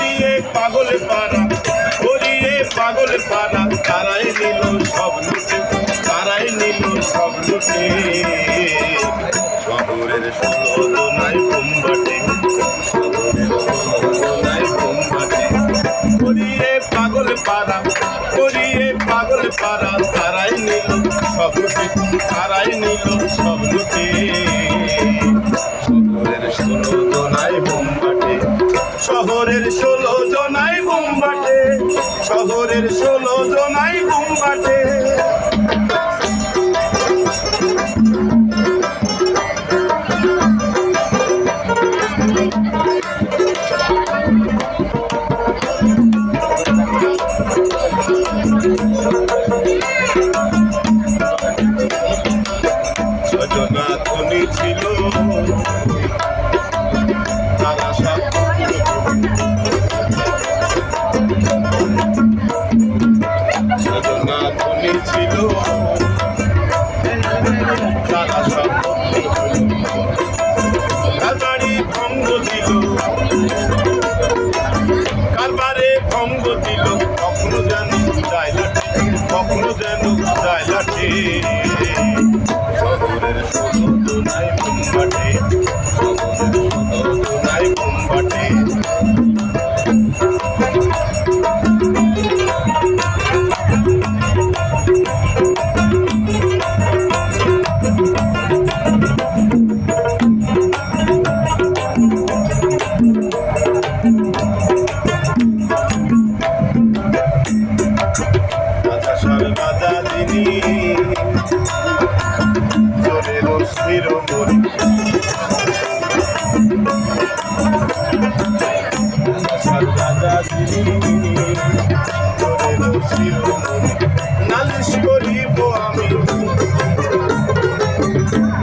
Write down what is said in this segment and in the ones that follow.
করিয়ে পাগল পাড়া, করিয়ে পাগল পাড়া, তারাই নিল সব লুটে, তারাই নিল সব লুটে। শহরের ষোলো নাই বোমবাটে, শহরের ষোলো নাই বোমবাটে, করিয়ে পাগল পাড়া, করিয়ে পাগল পাড়া, তারাই নিল সব লুটে, তারাই নিল সব লুটে। শহরের ষোলো জনাই বোমবাটে, শহরের 16 জনাই বোমবাটে, শহরের 16 জনাই বোমবাটে। সজনা ধনী ছিল তারা সব, সজনা ধনী ছিল তারা সব, কারবারে ভঙ্গ দিল, কারবারে ভঙ্গ দিল, কখনো যেন যায় লাঠি, কখনো যেন যায় লাঠি। শহরের 16 জনাই বোমবাটে, শহরের 16 জনাই বোমবাটে। রাজা দিনী জোরের শিরোমণি, রাজা দিনী জোরের শিরোমণি। নালিশ করিব আমি,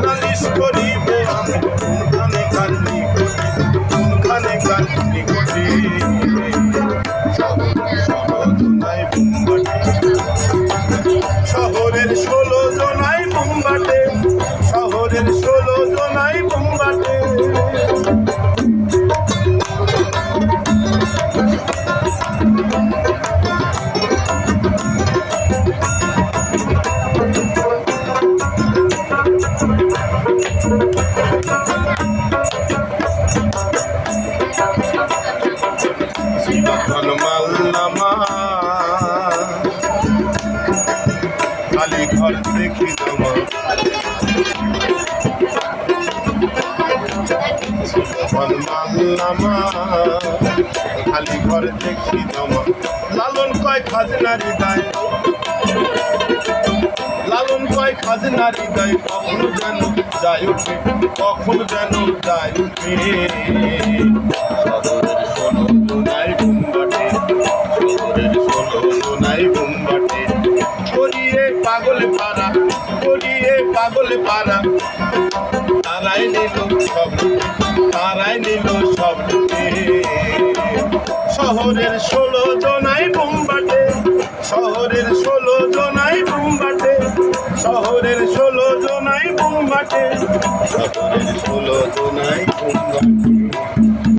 নালিশ করিব আমি, কোনখানে কান্দি কোনখানে কান্দি কোটি। শহরের 16 জনাই বোমবাটে, শহরের 16 জনাই বোমবাটে। মাল্লামা খালি ঘর দেখি জমা, মাল্লামা খালি ঘর দেখি জমা। লালন কয় খাজনারি দায়, লালন কয় খাজনারি দায়, কখনো যেন যায় উঠে, কখনো যেন যায় উঠে। শহরের 16 জনাই বোমবাটে, শহরের 16 জনাই বোমবাটে, করিয়ে পাগল পাড়া, করিয়ে পাগল পাড়া, তারাই নিল সব লুটে, তারাই নিল সব লুটে। শহরের 16 জনাই বোমবাটে, শহরের 16 জনাই বোমবাটে, শহরের 16 জনাই বোমবাটে, শহরের 16 জনাই বোমবাটে।